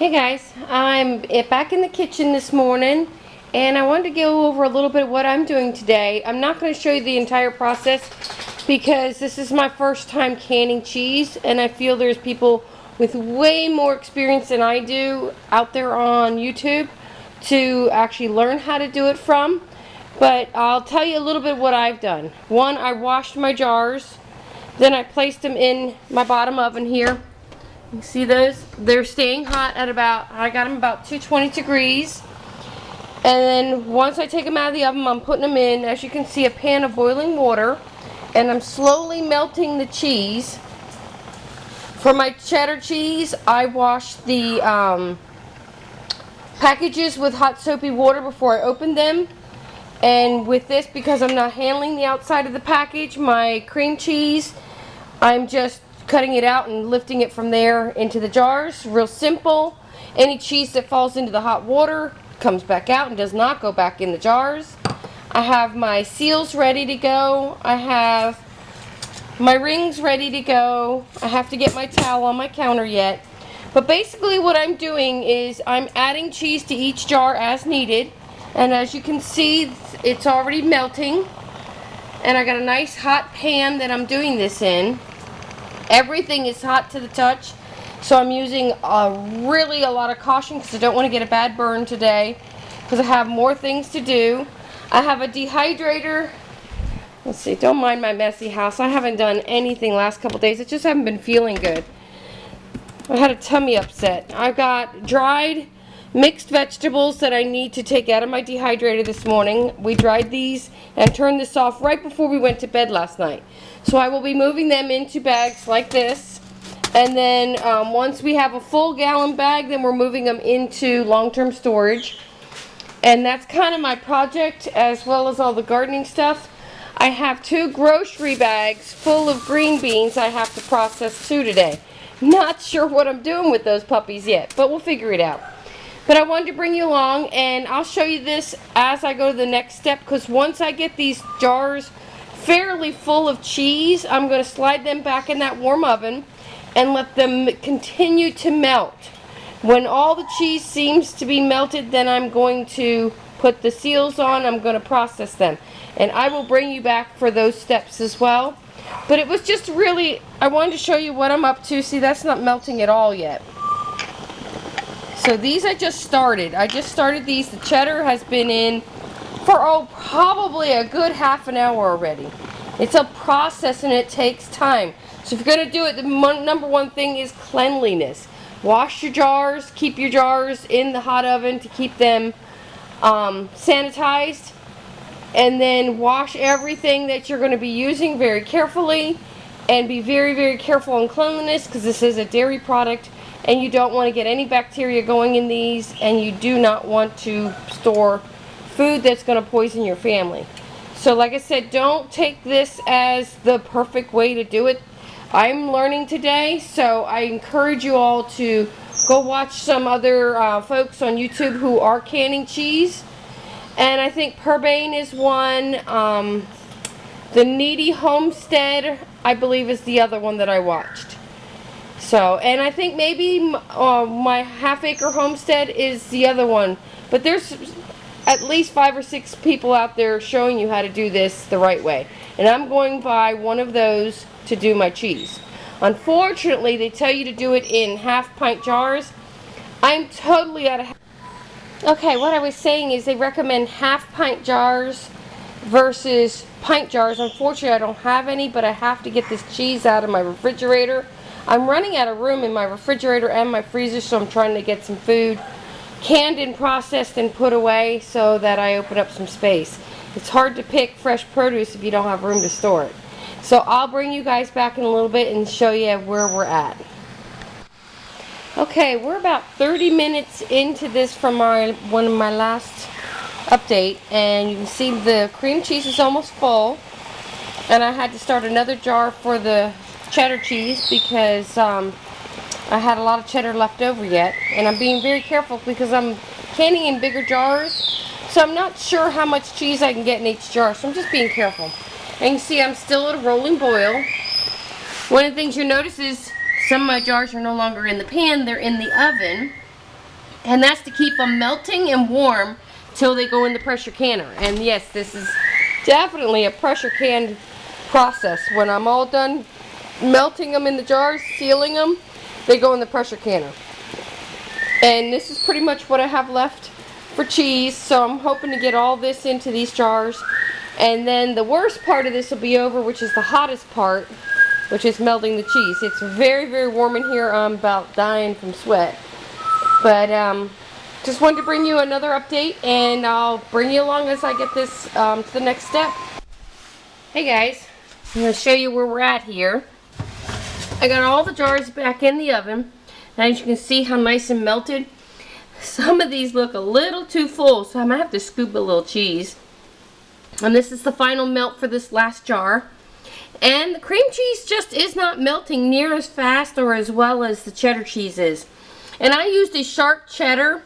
Hey guys, I'm back in the kitchen this morning and I wanted to go over a little bit of what I'm doing today. I'm not going to show you the entire process because this is my first time canning cheese and I feel there's people with way more experience than I do out there on YouTube to actually learn how to do it from. But I'll tell you a little bit what I've done. One, I washed my jars, then I placed them in my bottom oven here. You see those? They're staying hot at I got them about 220 degrees. And then once I take them out of the oven, I'm putting them in, as you can see, a pan of boiling water. And I'm slowly melting the cheese. For my cheddar cheese, I wash the packages with hot soapy water before I open them. And with this, because I'm not handling the outside of the package, my cream cheese, I'm just cutting it out and lifting it from there into the jars. Real simple. Any cheese that falls into the hot water comes back out and does not go back in the jars. I have my seals ready to go. I have my rings ready to go. I have to get my towel on my counter yet. But basically what I'm doing is I'm adding cheese to each jar as needed. And as you can see, it's already melting. And I got a nice hot pan that I'm doing this in. Everything is hot to the touch, so I'm using really a lot of caution because I don't want to get a bad burn today because I have more things to do. I have a dehydrator. Let's see, don't mind my messy house. I haven't done anything last couple days. I just haven't been feeling good. I had a tummy upset. I've got dried mixed vegetables that I need to take out of my dehydrator this morning. We dried these and turned this off right before we went to bed last night. So I will be moving them into bags like this. And then once we have a full gallon bag, then we're moving them into long-term storage. And that's kind of my project, as well as all the gardening stuff. I have 2 grocery bags full of green beans I have to process too today. Not sure what I'm doing with those puppies yet, but we'll figure it out. But I wanted to bring you along, and I'll show you this as I go to the next step, because once I get these jars fairly full of cheese, I'm going to slide them back in that warm oven and let them continue to melt. When all the cheese seems to be melted, then I'm going to put the seals on. I'm going to process them, and I will bring you back for those steps as well. But it was just really, I wanted to show you what I'm up to. See, that's not melting at all yet. So these I just started. I just started these. The cheddar has been in for probably a good half an hour already. It's a process and it takes time. So if you're going to do it, the number one thing is cleanliness. Wash your jars. Keep your jars in the hot oven to keep them sanitized. And then wash everything that you're going to be using very carefully. And be very, very careful on cleanliness because this is a dairy product. And you don't want to get any bacteria going in these. And you do not want to store food that's going to poison your family. So like I said, don't take this as the perfect way to do it. I'm learning today, so I encourage you all to go watch some other folks on YouTube who are canning cheese. And I think Perbane is one. The Needy Homestead, I believe, is the other one that I watched. So, and I think maybe my Half Acre Homestead is the other one. But there's at least 5 or 6 people out there showing you how to do this the right way. And I'm going by one of those to do my cheese. Unfortunately, they tell you to do it in half-pint jars. I'm totally out of... Okay, what I was saying is they recommend half-pint jars versus pint jars. Unfortunately, I don't have any, but I have to get this cheese out of my refrigerator. I'm running out of room in my refrigerator and my freezer, so I'm trying to get some food canned and processed and put away so that I open up some space. It's hard to pick fresh produce if you don't have room to store it. So I'll bring you guys back in a little bit and show you where we're at. Okay, we're about 30 minutes into this from one of my last update, and you can see the cream cheese is almost full, and I had to start another jar for the cheddar cheese because I had a lot of cheddar left over yet, and I'm being very careful because I'm canning in bigger jars, so I'm not sure how much cheese I can get in each jar, so I'm just being careful. And you can see I'm still at a rolling boil. One of the things you notice is some of my jars are no longer in the pan, they're in the oven. And that's to keep them melting and warm till they go in the pressure canner. And yes, this is definitely a pressure canned process. When I'm all done melting them in the jars, sealing them, they go in the pressure canner. And this is pretty much what I have left for cheese, so I'm hoping to get all this into these jars. And then the worst part of this will be over, which is the hottest part, which is melting the cheese. It's very, very warm in here. I'm about dying from sweat. But just wanted to bring you another update, and I'll bring you along as I get this to the next step. Hey guys, I'm going to show you where we're at here. I got all the jars back in the oven. And as you can see how nice and melted. Some of these look a little too full, so I might have to scoop a little cheese. And this is the final melt for this last jar. And the cream cheese just is not melting near as fast or as well as the cheddar cheese is. And I used a sharp cheddar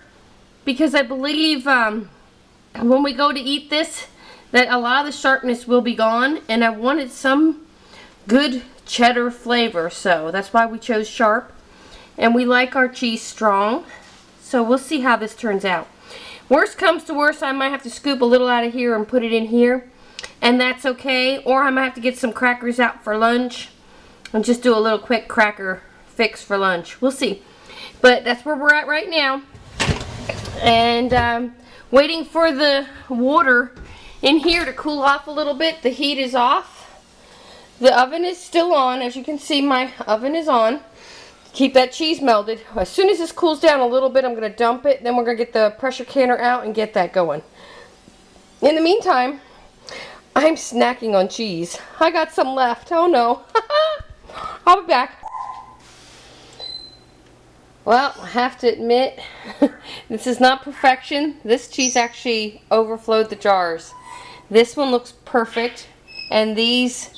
because I believe when we go to eat this, that a lot of the sharpness will be gone. And I wanted some good cheddar flavor, so that's why we chose sharp. And we like our cheese strong. So we'll see how this turns out. Worst comes to worst, I might have to scoop a little out of here and put it in here. And that's okay. Or I might have to get some crackers out for lunch. And just do a little quick cracker fix for lunch. We'll see. But that's where we're at right now. And waiting for the water in here to cool off a little bit. The heat is off. The oven is still on. As you can see, my oven is on. Keep that cheese melted. As soon as this cools down a little bit, I'm going to dump it. Then we're going to get the pressure canner out and get that going. In the meantime, I'm snacking on cheese. I got some left. Oh no. I'll be back. Well, I have to admit, this is not perfection. This cheese actually overflowed the jars. This one looks perfect. And these,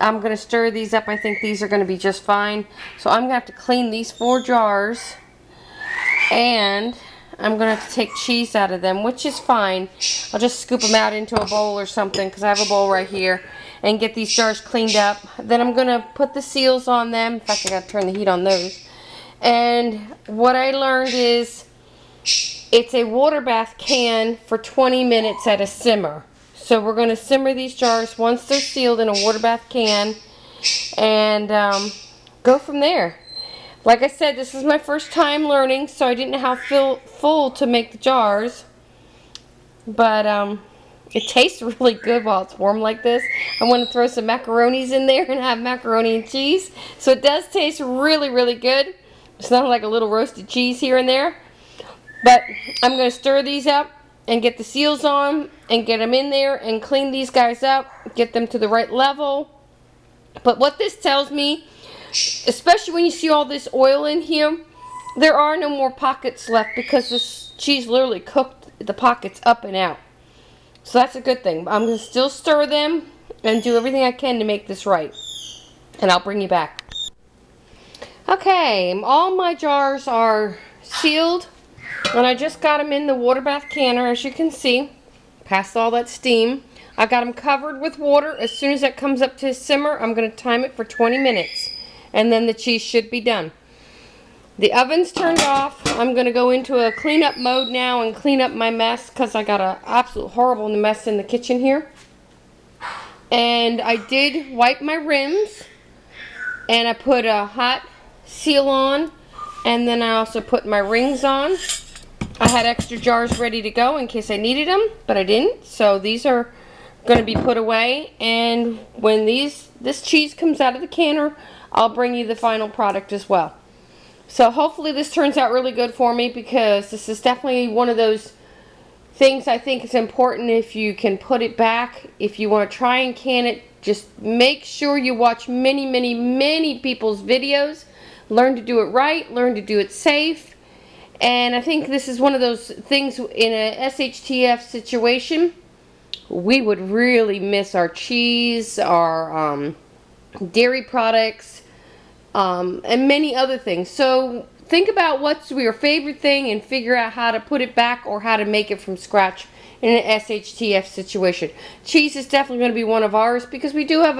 I'm going to stir these up. I think these are going to be just fine. So I'm going to have to clean these 4 jars. And I'm going to have to take cheese out of them, which is fine. I'll just scoop them out into a bowl or something, because I have a bowl right here. And get these jars cleaned up. Then I'm going to put the seals on them. In fact, I got to turn the heat on those. And what I learned is it's a water bath can for 20 minutes at a simmer. So we're going to simmer these jars once they're sealed in a water bath can and go from there. Like I said, this is my first time learning, so I didn't know how full to make the jars. But it tastes really good while it's warm like this. I want to throw some macaronis in there and have macaroni and cheese. So it does taste really, really good. It's not like a little roasted cheese here and there. But I'm going to stir these up and get the seals on and get them in there and clean these guys up, get them to the right level. But what this tells me, especially when you see all this oil in here, there are no more pockets left because this cheese literally cooked the pockets up and out. So that's a good thing. I'm going to still stir them and do everything I can to make this right. And I'll bring you back. Okay, all my jars are sealed. And I just got them in the water bath canner, as you can see. Past all that steam. I got them covered with water. As soon as that comes up to a simmer, I'm going to time it for 20 minutes. And then the cheese should be done. The oven's turned off. I'm going to go into a cleanup mode now and clean up my mess because I got an absolute horrible mess in the kitchen here. And I did wipe my rims. And I put a hot seal on. And then I also put my rings on. I had extra jars ready to go in case I needed them, but I didn't. So these are going to be put away. And when this cheese comes out of the canner, I'll bring you the final product as well. So hopefully this turns out really good for me, because this is definitely one of those things I think is important. If you can put it back, if you want to try and can it, just make sure you watch many, many, many people's videos. Learn to do it right, learn to do it safe. And I think this is one of those things in a SHTF situation. We would really miss our cheese, our dairy products, and many other things. So think about what's your favorite thing and figure out how to put it back or how to make it from scratch in an SHTF situation. Cheese is definitely going to be one of ours, because we do have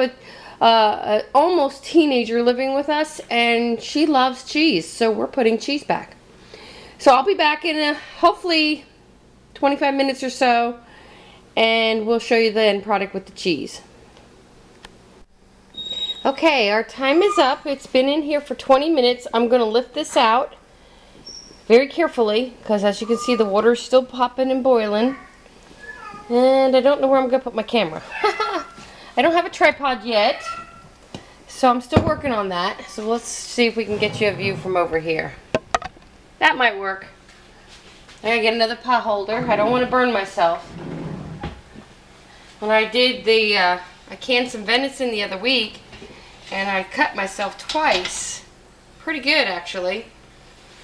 a almost teenager living with us, and she loves cheese, so we're putting cheese back. So I'll be back in hopefully 25 minutes or so, and we'll show you the end product with the cheese. Okay, our time is up. It's been in here for 20 minutes. I'm going to lift this out very carefully because, as you can see, the water is still popping and boiling. And I don't know where I'm going to put my camera. I don't have a tripod yet, so I'm still working on that. So let's see if we can get you a view from over here. That might work. I gotta get another pot holder. I don't want to burn myself. When I did the, I canned some venison the other week, and I cut myself twice. Pretty good, actually.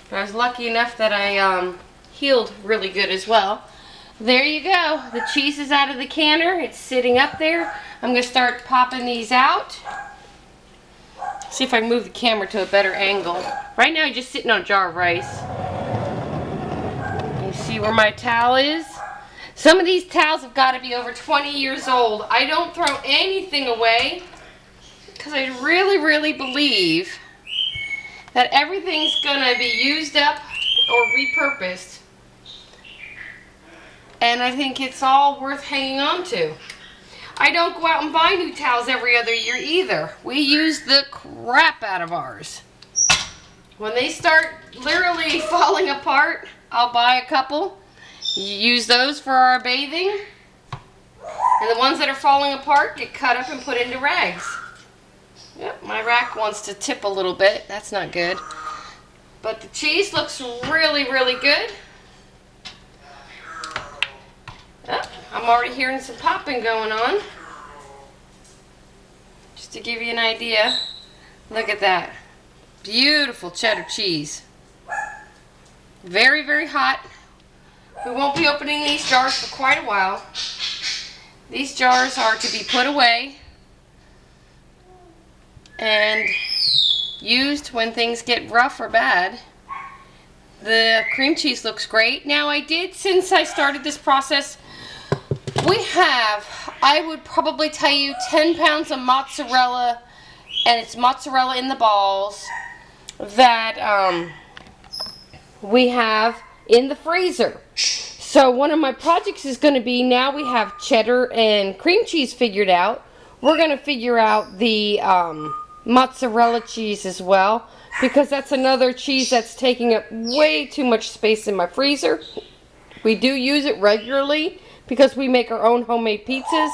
But I was lucky enough that I healed really good as well. There you go. The cheese is out of the canner. It's sitting up there. I'm going to start popping these out. See if I can move the camera to a better angle. Right now, I'm just sitting on a jar of rice. You see where my towel is? Some of these towels have got to be over 20 years old. I don't throw anything away because I really believe that everything's going to be used up or repurposed. And I think it's all worth hanging on to. I don't go out and buy new towels every other year either. We use the crap out of ours. When they start literally falling apart, I'll buy a couple. Use those for our bathing. And the ones that are falling apart get cut up and put into rags. Yep, my rack wants to tip a little bit. That's not good. But the cheese looks really good. Oh, I'm already hearing some popping going on. Just to give you an idea. Look at that. Beautiful cheddar cheese. Very hot. We won't be opening these jars for quite a while. These jars are to be put away and used when things get rough or bad. The cream cheese looks great. Now I did, since I started this process, we have, I would probably tell you, 10 pounds of mozzarella, and it's mozzarella in the balls, that we have in the freezer. So one of my projects is going to be, now we have cheddar and cream cheese figured out, we're going to figure out the mozzarella cheese as well, because that's another cheese that's taking up way too much space in my freezer. We do use it regularly because we make our own homemade pizzas.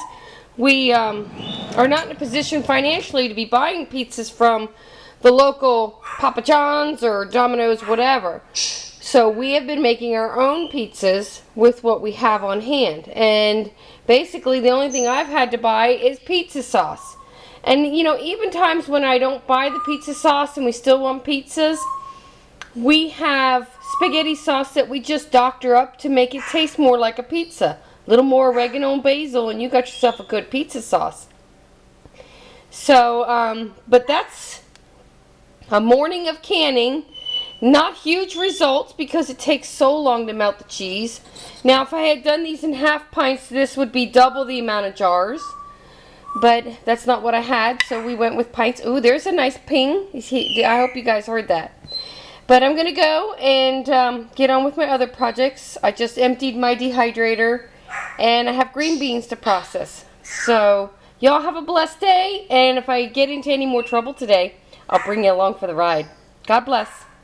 We are not in a position financially to be buying pizzas from the local Papa John's or Domino's, whatever. So we have been making our own pizzas with what we have on hand. And basically the only thing I've had to buy is pizza sauce. And you know, even times when I don't buy the pizza sauce and we still want pizzas, we have spaghetti sauce that we just doctor up to make it taste more like a pizza. A little more oregano and basil and you got yourself a good pizza sauce. So, but that's a morning of canning. Not huge results because it takes so long to melt the cheese. Now if I had done these in half pints, this would be double the amount of jars. But that's not what I had, so we went with pints. Ooh, there's a nice ping. I hope you guys heard that. But I'm going to go and get on with my other projects. I just emptied my dehydrator, and I have green beans to process. So y'all have a blessed day, and if I get into any more trouble today, I'll bring you along for the ride. God bless.